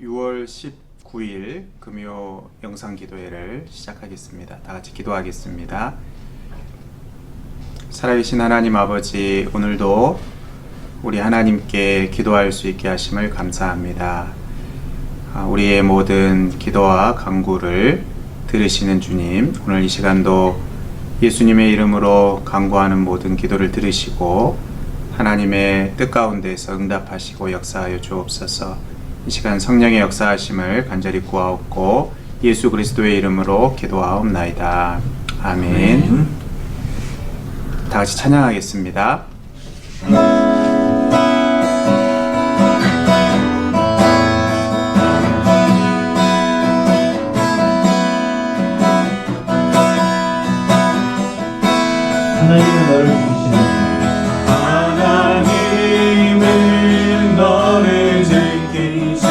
6월 19일 금요 영상 기도회를 시작하겠습니다. 다 같이 기도하겠습니다. 살아계신 하나님 아버지, 오늘도 우리 하나님께 기도할 수 있게 하심을 감사합니다. 우리의 모든 기도와 간구를 들으시는 주님, 오늘 이 시간도 예수님의 이름으로 간구하는 모든 기도를 들으시고 하나님의 뜻 가운데서 응답하시고 역사하여 주옵소서. 이 시간 성령의 역사하심을 간절히 구하옵고 예수 그리스도의 이름으로 기도하옵나이다. 아멘. 다 같이 찬양하겠습니다. 하나님은 너를 지키시는 하나님은 너를 지키시는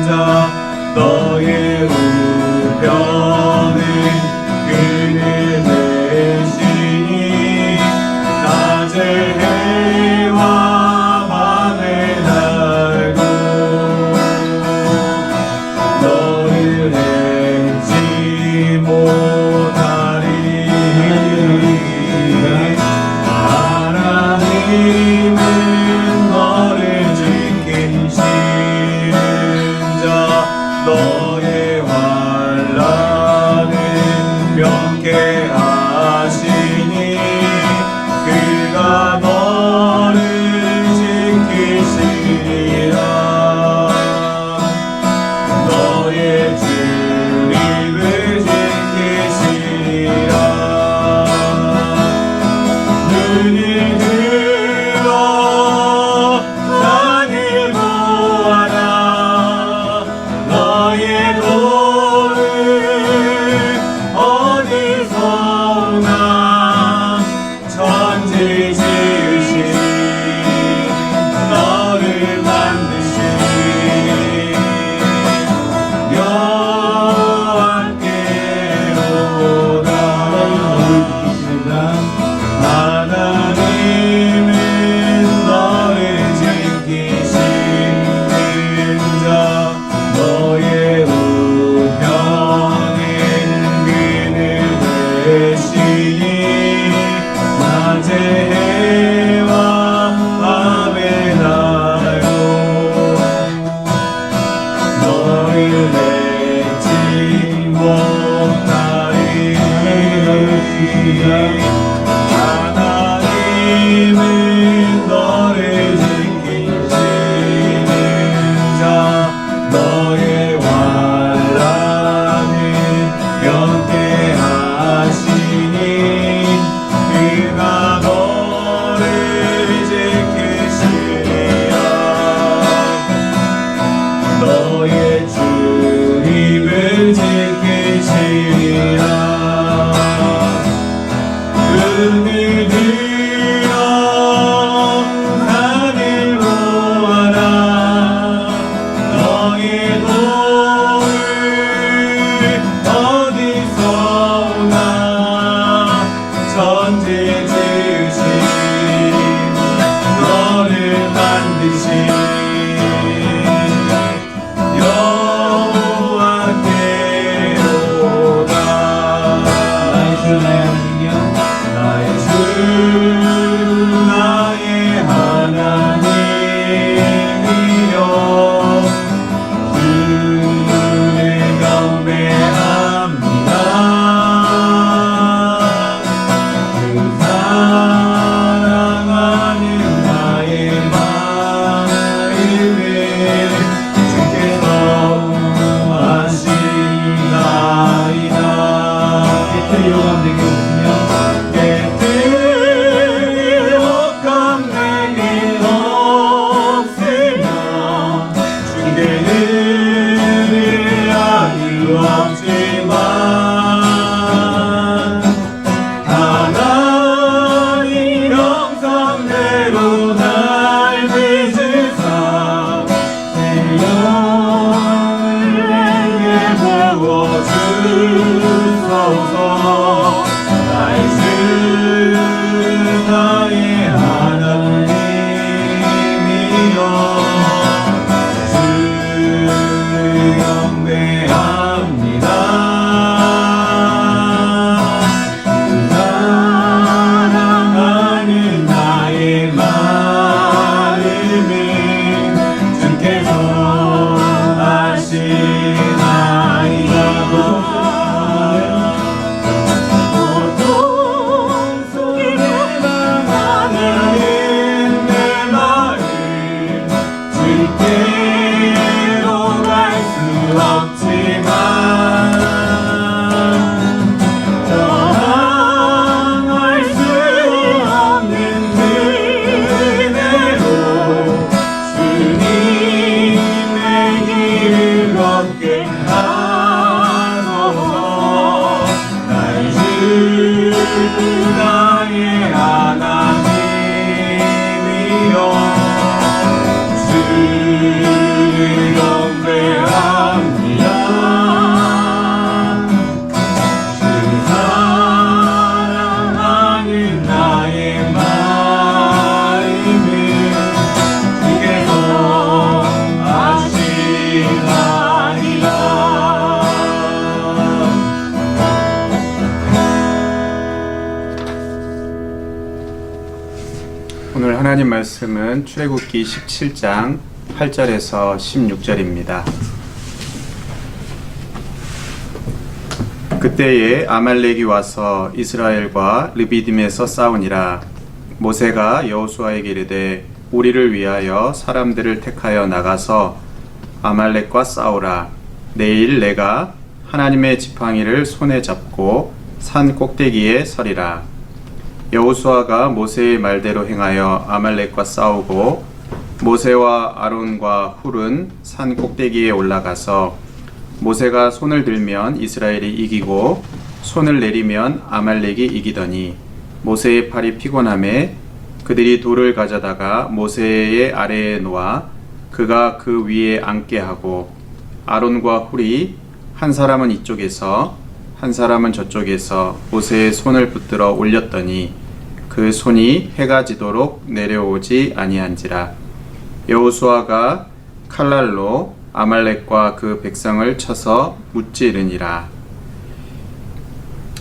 자 너의 우편은 그늘 대시니 낮을 해와 밤을 달고 너를 잊지 못하리. 하나님은 너를 지키시는 자 너의 환난은 명쾌하시니 그가 너를 지키시리라. 너의 주님을 지키시리라. 눈을 들어 하늘 보아라. 너의 도를 어디서 오나. 천지 지으신 너를 만드신 여호와께로다. 하나님은 너를 지키시는 자 너의 우편은 그늘 대시니 낮의 해와 밤의 달고 너를 잊지 못하리. 하나님은 너를 지키시는 자 너의 환난은 명쾌하시니 그가 너를 지키시리라. 너의 주님을 지키시리라. 눈을 들어 하늘 보아라. 너의 도를 어디서 오나. 천지 지으신 너를 만드신 여호와께로다. 나의 주 나의 하나님이여 나의 주 나의 하나님이여 주를 경배합니다. 그 사랑하는 나의 마음 오늘 하나님 말씀은 출애굽기 17장 8절에서 16절입니다. 그때에 아말렉이 와서 이스라엘과 르비딤에서 싸우니라. 모세가 여호수아에게 이르되 우리를 위하여 사람들을 택하여 나가서 아말렉과 싸우라. 내일 내가 하나님의 지팡이를 손에 잡고 산 꼭대기에 서리라. 여호수아가 모세의 말대로 행하여 아말렉과 싸우고 모세와 아론과 훌은 산 꼭대기에 올라가서 모세가 손을 들면 이스라엘이 이기고 손을 내리면 아말렉이 이기더니 모세의 팔이 피곤함에 그들이 돌을 가져다가 모세의 아래에 놓아 그가 그 위에 앉게 하고 아론과 훌이 한 사람은 이쪽에서 한 사람은 저쪽에서 모세의 손을 붙들어 올렸더니 그 손이 해가 지도록 내려오지 아니한지라. 여호수아가 칼날로 아말렉과 그 백성을 쳐서 무찌르니라.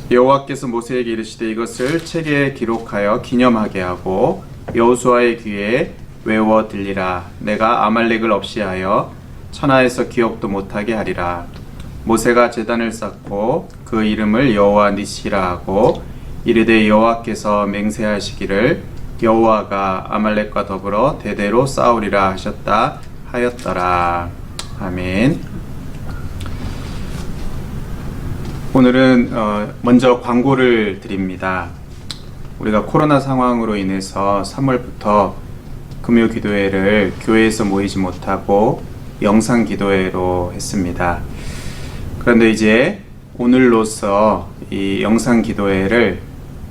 여호와께서 모세에게 이르시되 이것을 책에 기록하여 기념하게 하고 여호수아의 귀에 외워 들리라. 내가 아말렉을 없이하여 천하에서 기억도 못하게 하리라. 모세가 제단을 쌓고 그 이름을 여호와 니시라 하고 이르되 여호와께서 맹세하시기를 여호와가 아말렉과 더불어 대대로 싸우리라 하셨다 하였더라. 아멘. 오늘은 먼저 광고를 드립니다. 우리가 코로나 상황으로 인해서 3월부터 금요 기도회를 교회에서 모이지 못하고 영상 기도회로 했습니다. 그런데 이제 오늘로써 이 영상 기도회를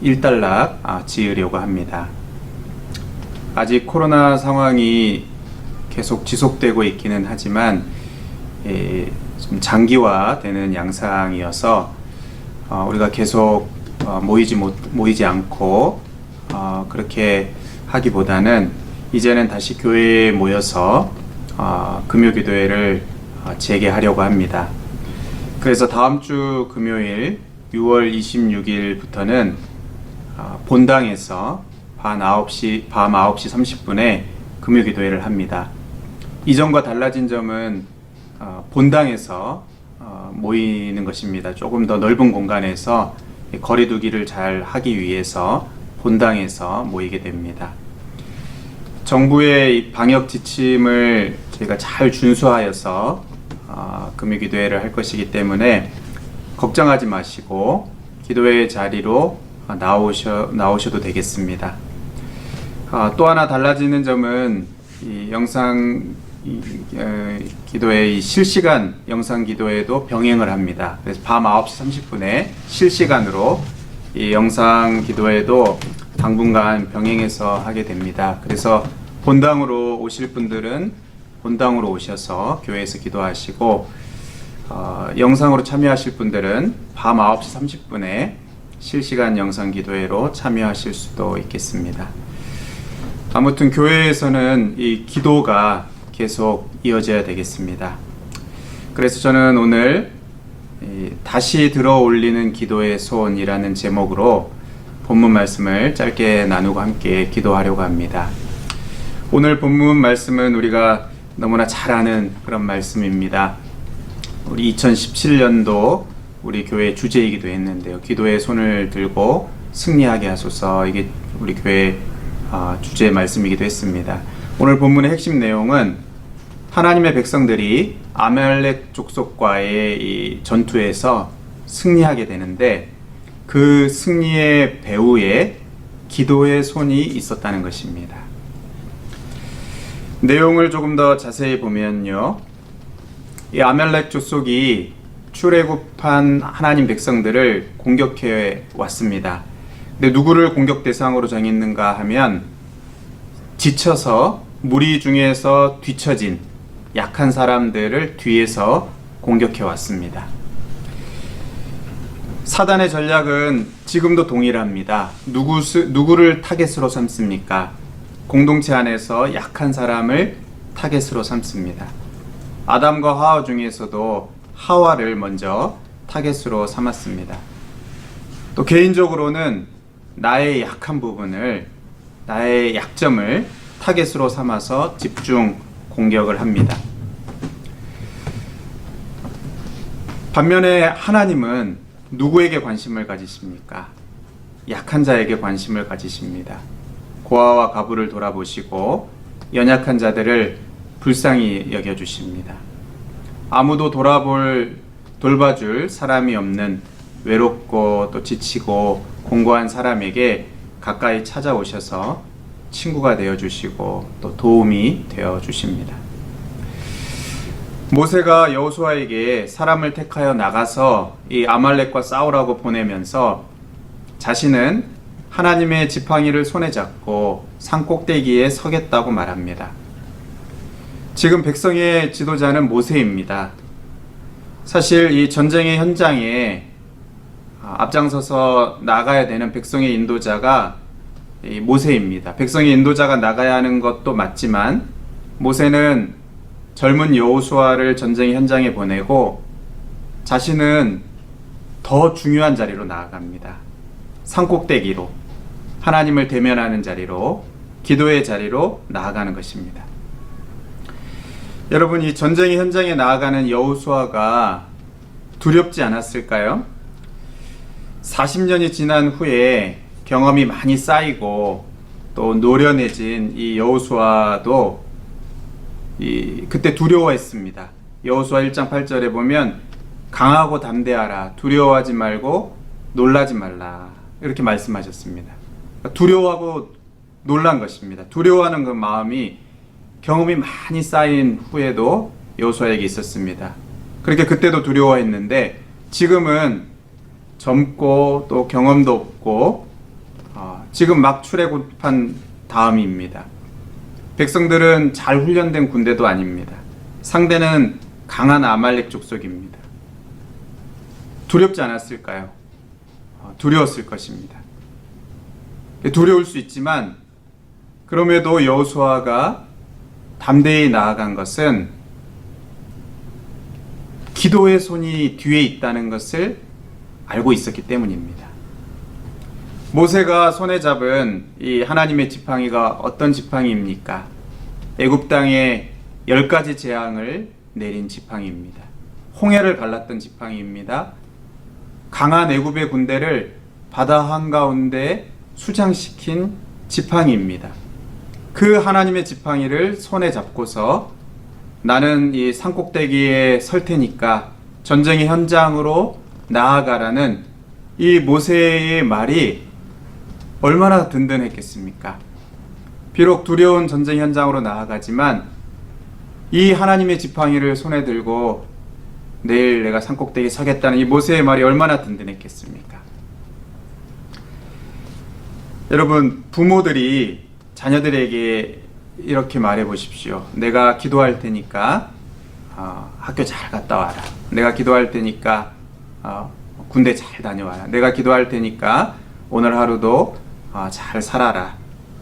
일단락 지으려고 합니다. 아직 코로나 상황이 계속 지속되고 있기는 하지만 좀 장기화되는 양상이어서 우리가 계속 모이지 않고 그렇게 하기보다는 이제는 다시 교회에 모여서 금요 기도회를 재개하려고 합니다. 그래서 다음 주 금요일 6월 26일부터는 본당에서 밤 9시 30분에 금요 기도회를 합니다. 이전과 달라진 점은 본당에서 모이는 것입니다. 조금 더 넓은 공간에서 거리 두기를 잘 하기 위해서 본당에서 모이게 됩니다. 정부의 방역 지침을 저희가 잘 준수하여서 금요 기도회를 할 것이기 때문에 걱정하지 마시고 기도회 자리로 나오셔도 되겠습니다. 또 하나 달라지는 점은 이 영상 기도회 이 실시간 영상 기도회도 병행을 합니다. 그래서 밤 9시 30분에 실시간으로 이 영상 기도회도 당분간 병행해서 하게 됩니다. 그래서 본당으로 오실 분들은 본당으로 오셔서 교회에서 기도하시고 영상으로 참여하실 분들은 밤 9시 30분에 실시간 영상 기도회로 참여하실 수도 있겠습니다. 아무튼 교회에서는 이 기도가 계속 이어져야 되겠습니다. 그래서 저는 오늘 다시 들어 올리는 기도의 소원이라는 제목으로 본문 말씀을 짧게 나누고 함께 기도하려고 합니다. 오늘 본문 말씀은 우리가 너무나 잘 아는 그런 말씀입니다. 우리 2017년도 우리 교회 주제이기도 했는데요. 기도의 손을 들고 승리하게 하소서. 이게 우리 교회 주제 말씀이기도 했습니다. 오늘 본문의 핵심 내용은 하나님의 백성들이 아말렉 족속과의 이 전투에서 승리하게 되는데 그 승리의 배후에 기도의 손이 있었다는 것입니다. 내용을 조금 더 자세히 보면요, 이 아말렉 족속이 출애굽한 하나님 백성들을 공격해 왔습니다. 근데 누구를 공격 대상으로 정했는가 하면 지쳐서 무리 중에서 뒤처진 약한 사람들을 뒤에서 공격해 왔습니다. 사단의 전략은 지금도 동일합니다. 누구를 타겟으로 삼습니까? 공동체 안에서 약한 사람을 타겟으로 삼습니다. 아담과 하와 중에서도 하와를 먼저 타겟으로 삼았습니다. 또 개인적으로는 나의 약한 부분을 나의 약점을 타겟으로 삼아서 집중 공격을 합니다. 반면에 하나님은 누구에게 관심을 가지십니까? 약한 자에게 관심을 가지십니다. 고아와 과부를 돌아보시고 연약한 자들을 불쌍히 여겨주십니다. 아무도 돌봐줄 사람이 없는 외롭고 또 지치고 공고한 사람에게 가까이 찾아오셔서 친구가 되어주시고 또 도움이 되어주십니다. 모세가 여호수아에게 사람을 택하여 나가서 이 아말렉과 싸우라고 보내면서 자신은 하나님의 지팡이를 손에 잡고 산 꼭대기에 서겠다고 말합니다. 지금 백성의 지도자는 모세입니다. 사실 이 전쟁의 현장에 앞장서서 나가야 되는 백성의 인도자가 이 모세입니다. 백성의 인도자가 나가야 하는 것도 맞지만 모세는 젊은 여호수아를 전쟁의 현장에 보내고 자신은 더 중요한 자리로 나아갑니다. 산꼭대기로, 하나님을 대면하는 자리로, 기도의 자리로 나아가는 것입니다. 여러분, 이 전쟁의 현장에 나아가는 여호수아가 두렵지 않았을까요? 40년이 지난 후에 경험이 많이 쌓이고 또 노련해진 이 여호수아도 그때 두려워했습니다. 여호수아 1장 8절에 보면 강하고 담대하라, 두려워하지 말고 놀라지 말라, 이렇게 말씀하셨습니다. 두려워하고 놀란 것입니다. 두려워하는 그 마음이 경험이 많이 쌓인 후에도 여호수아에게 있었습니다. 그렇게 그때도 두려워했는데 지금은 젊고 또 경험도 없고 지금 막 출애굽한 다음입니다. 백성들은 잘 훈련된 군대도 아닙니다. 상대는 강한 아말렉 족속입니다. 두렵지 않았을까요? 두려웠을 것입니다. 두려울 수 있지만 그럼에도 여호수아가 담대히 나아간 것은 기도의 손이 뒤에 있다는 것을 알고 있었기 때문입니다. 모세가 손에 잡은 이 하나님의 지팡이가 어떤 지팡이입니까? 애굽 땅에 10가지 재앙을 내린 지팡이입니다. 홍해를 갈랐던 지팡이입니다. 강한 애굽의 군대를 바다 한가운데 수장시킨 지팡이입니다. 그 하나님의 지팡이를 손에 잡고서 나는 이 산꼭대기에 설 테니까 전쟁의 현장으로 나아가라는 이 모세의 말이 얼마나 든든했겠습니까? 비록 두려운 전쟁 현장으로 나아가지만 이 하나님의 지팡이를 손에 들고 내일 내가 산꼭대기에 서겠다는 이 모세의 말이 얼마나 든든했겠습니까? 여러분, 부모들이 자녀들에게 이렇게 말해 보십시오. 내가 기도할 테니까 학교 잘 갔다 와라. 내가 기도할 테니까 군대 잘 다녀와라. 내가 기도할 테니까 오늘 하루도 잘 살아라.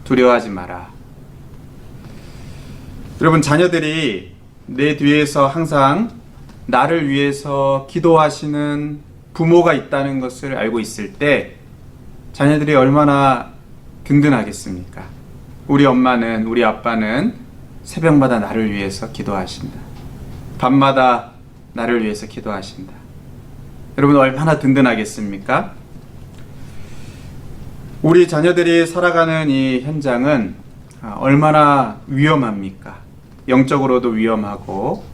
두려워하지 마라. 여러분, 자녀들이 내 뒤에서 항상 나를 위해서 기도하시는 부모가 있다는 것을 알고 있을 때 자녀들이 얼마나 든든하겠습니까? 우리 엄마는, 우리 아빠는 새벽마다 나를 위해서 기도하신다. 밤마다 나를 위해서 기도하신다. 여러분, 얼마나 든든하겠습니까? 우리 자녀들이 살아가는 이 현장은 얼마나 위험합니까? 영적으로도 위험하고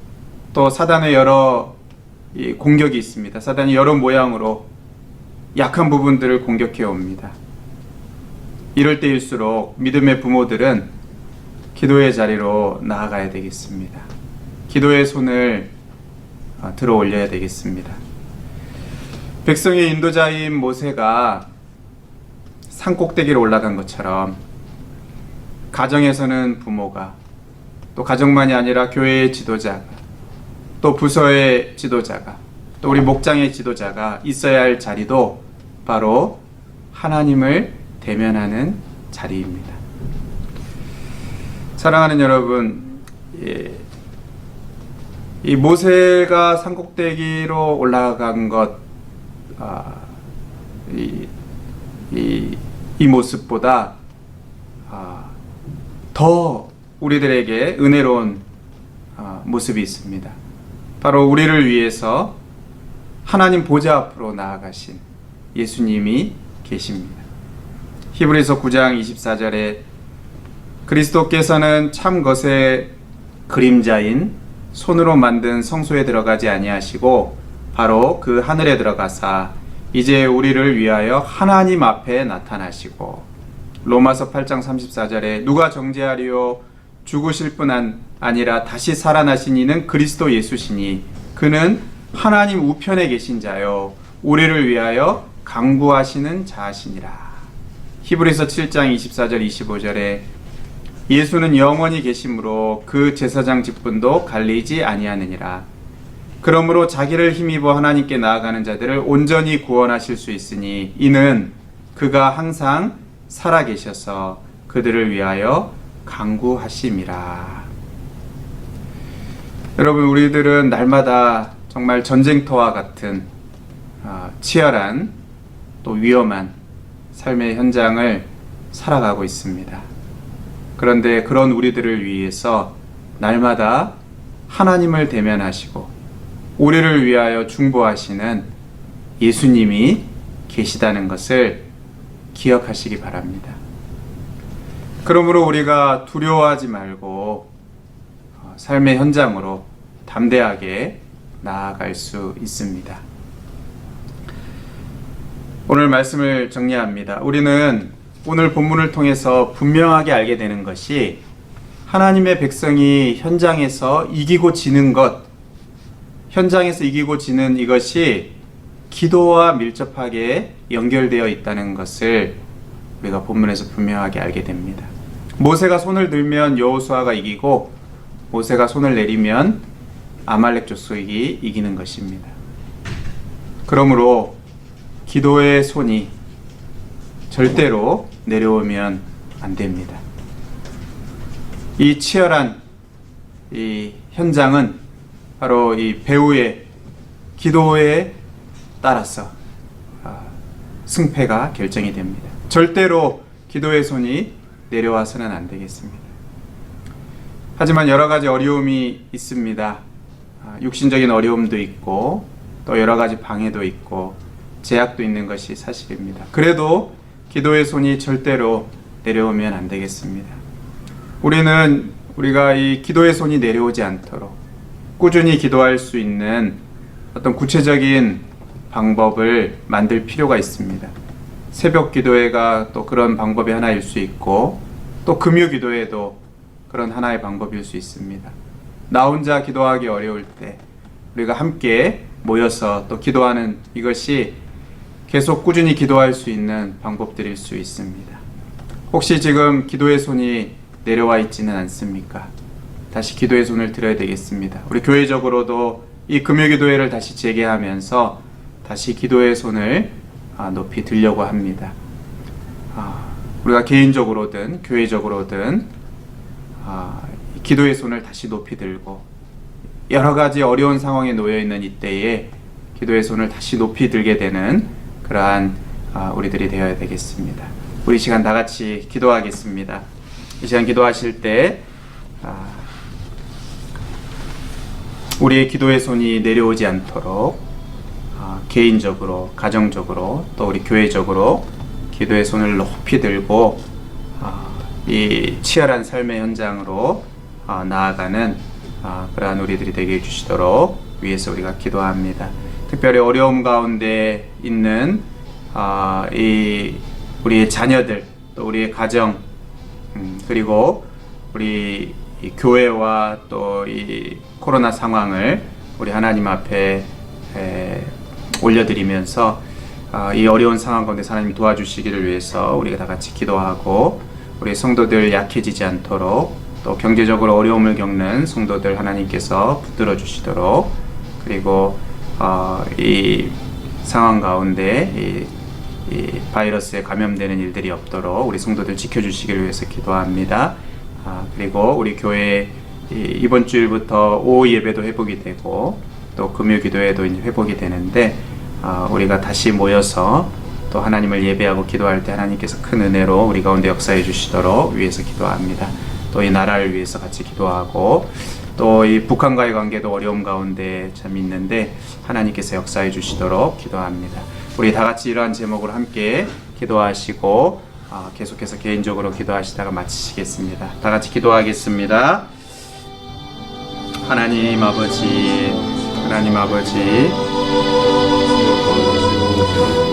또 사단의 여러 공격이 있습니다. 사단이 여러 모양으로 약한 부분들을 공격해 옵니다. 이럴 때일수록 믿음의 부모들은 기도의 자리로 나아가야 되겠습니다. 기도의 손을 들어 올려야 되겠습니다. 백성의 인도자인 모세가 산꼭대기로 올라간 것처럼 가정에서는 부모가, 또 가정만이 아니라 교회의 지도자가, 또 부서의 지도자가, 또 우리 목장의 지도자가 있어야 할 자리도 바로 하나님을 대면하는 자리입니다. 사랑하는 여러분, 이 모세가 산꼭대기로 올라간 것, 이 모습보다 더 우리들에게 은혜로운 모습이 있습니다. 바로 우리를 위해서 하나님 보좌 앞으로 나아가신 예수님이 계십니다. 히브리서 9장 24절에 그리스도께서는 참 것의 그림자인 손으로 만든 성소에 들어가지 아니하시고 바로 그 하늘에 들어가사 이제 우리를 위하여 하나님 앞에 나타나시고, 로마서 8장 34절에 누가 정죄하리요 죽으실 뿐 아니라 다시 살아나신 이는 그리스도 예수시니 그는 하나님 우편에 계신 자요 우리를 위하여 강구하시는 자시니라. 히브리서 7장 24절 25절에 예수는 영원히 계심으로 그 제사장 직분도 갈리지 아니하느니라. 그러므로 자기를 힘입어 하나님께 나아가는 자들을 온전히 구원하실 수 있으니 이는 그가 항상 살아계셔서 그들을 위하여 강구하심이라. 여러분, 우리들은 날마다 정말 전쟁터와 같은 치열한 또 위험한 삶의 현장을 살아가고 있습니다. 그런데 그런 우리들을 위해서 날마다 하나님을 대면하시고 우리를 위하여 중보하시는 예수님이 계시다는 것을 기억하시기 바랍니다. 그러므로 우리가 두려워하지 말고 삶의 현장으로 담대하게 나아갈 수 있습니다. 오늘 말씀을 정리합니다. 우리는 오늘 본문을 통해서 분명하게 알게 되는 것이 하나님의 백성이 현장에서 이기고 지는 것, 현장에서 이기고 지는 이것이 기도와 밀접하게 연결되어 있다는 것을 우리가 본문에서 분명하게 알게 됩니다. 모세가 손을 들면 여호수아가 이기고 모세가 손을 내리면 아말렉 족속이 이기는 것입니다. 그러므로 기도의 손이 절대로 내려오면 안 됩니다. 이 치열한 이 현장은 바로 이 배우의 기도에 따라서 승패가 결정이 됩니다. 절대로 기도의 손이 내려와서는 안 되겠습니다. 하지만 여러 가지 어려움이 있습니다. 육신적인 어려움도 있고 또 여러 가지 방해도 있고 제약도 있는 것이 사실입니다. 그래도 기도의 손이 절대로 내려오면 안 되겠습니다. 우리가 이 기도의 손이 내려오지 않도록 꾸준히 기도할 수 있는 어떤 구체적인 방법을 만들 필요가 있습니다. 새벽 기도회가 또 그런 방법의 하나일 수 있고 또 금요 기도회도 그런 하나의 방법일 수 있습니다. 나 혼자 기도하기 어려울 때 우리가 함께 모여서 또 기도하는 이것이 계속 꾸준히 기도할 수 있는 방법들일 수 있습니다. 혹시 지금 기도의 손이 내려와 있지는 않습니까? 다시 기도의 손을 들어야 되겠습니다. 우리 교회적으로도 이 금요기도회를 다시 재개하면서 다시 기도의 손을 높이 들려고 합니다. 우리가 개인적으로든 교회적으로든 기도의 손을 다시 높이 들고 여러 가지 어려운 상황에 놓여 있는 이때에 기도의 손을 다시 높이 들게 되는 그러한 우리들이 되어야 되겠습니다. 우리 시간 다 같이 기도하겠습니다. 이 시간 기도하실 때 우리의 기도의 손이 내려오지 않도록 개인적으로, 가정적으로, 또 우리 교회적으로 기도의 손을 높이 들고 이 치열한 삶의 현장으로 나아가는 그러한 우리들이 되게 해주시도록 위해서 우리가 기도합니다. 특별히 어려움 가운데 있는 우리의 자녀들, 또 우리의 가정, 그리고 우리 이 교회와 또 이 코로나 상황을 우리 하나님 앞에 올려드리면서 이 어려운 상황 가운데 하나님이 도와주시기를 위해서 우리가 다 같이 기도하고 우리 성도들 약해지지 않도록 또 경제적으로 어려움을 겪는 성도들 하나님께서 붙들어 주시도록 그리고 이 상황 가운데 이 바이러스에 감염되는 일들이 없도록 우리 성도들 지켜주시기를 위해서 기도합니다. 그리고 우리 교회 이번 주일부터 오후 예배도 회복이 되고 또 금요 기도회도 이제 회복이 되는데 우리가 다시 모여서 또 하나님을 예배하고 기도할 때 하나님께서 큰 은혜로 우리 가운데 역사해 주시도록 위해서 기도합니다. 또 이 나라를 위해서 같이 기도하고 또 이 북한과의 관계도 어려움 가운데 참 있는데 하나님께서 역사해 주시도록 기도합니다. 우리 다 같이 이러한 제목으로 함께 기도하시고 계속해서 개인적으로 기도하시다가 마치시겠습니다. 다 같이 기도하겠습니다. 하나님 아버지, 하나님 아버지,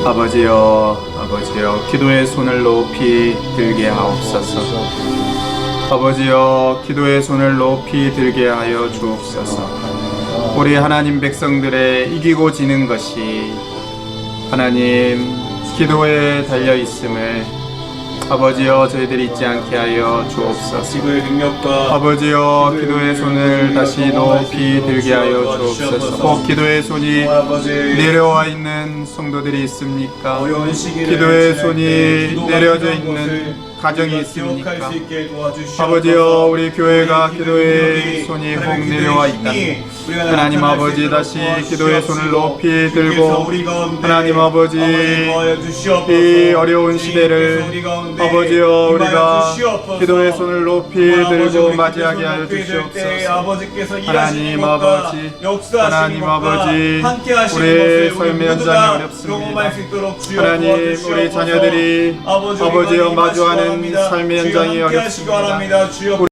아버지여, 기도의 손을 높이 들게 하옵소서. 아버지여, 기도의 손을 높이 들게 하여 주옵소서. 우리 하나님 백성들의 이기고 지는 것이 하나님 기도에 달려 있음을 아버지여 저희들이 잊지 않게 하여 주옵소서. 기도의 능력과 아버지여 기도의 손을 다시 높이 들게 하여 주옵소서. 꼭 기도의 손이 내려와 있는 성도들이 있습니까? 어려운 시기를 기도의 지날 손이 때 기도가 내려져 필요한 있는 것을 가정이 우리가 있습니까? 기억할 수 있게 도와주시옵소서. 아버지여 우리 교회가 기도의 능력이 손이 꼭 하나님의 내려와 기도의 있다면 힘이 우리가 하나님 나타날 수 아버지 있도록 다시 도와주시옵소서. 기도의 손을 높이 주께서 들고 우리 가운데 하나님 아버지 도와여 주시옵소서. 이 어려운 시대를 주께서 우리 가운데 아버지여 임하여 우리가 주시옵소서. 기도의 손을 높이 아버지, 들고 우리 맞이하게 하여 기도의 손을 높이 들 때 주시옵소서. 아버지께서 하나님 일하시는 것과 아버지, 역사하시는 하나님 것과 아버지, 함께 하시는 우리 것을 삶의 우리 현장이 모두가 어렵습니다. 경험할 수 있도록 주여 하나님 도와주시옵소서. 우리 자녀들이 아버지, 아버지여 우리가 마주하는 임하시기 삶의 바랍니다. 현장이 주여 함께 하시기 어렵습니다. 바랍니다. 주여 우리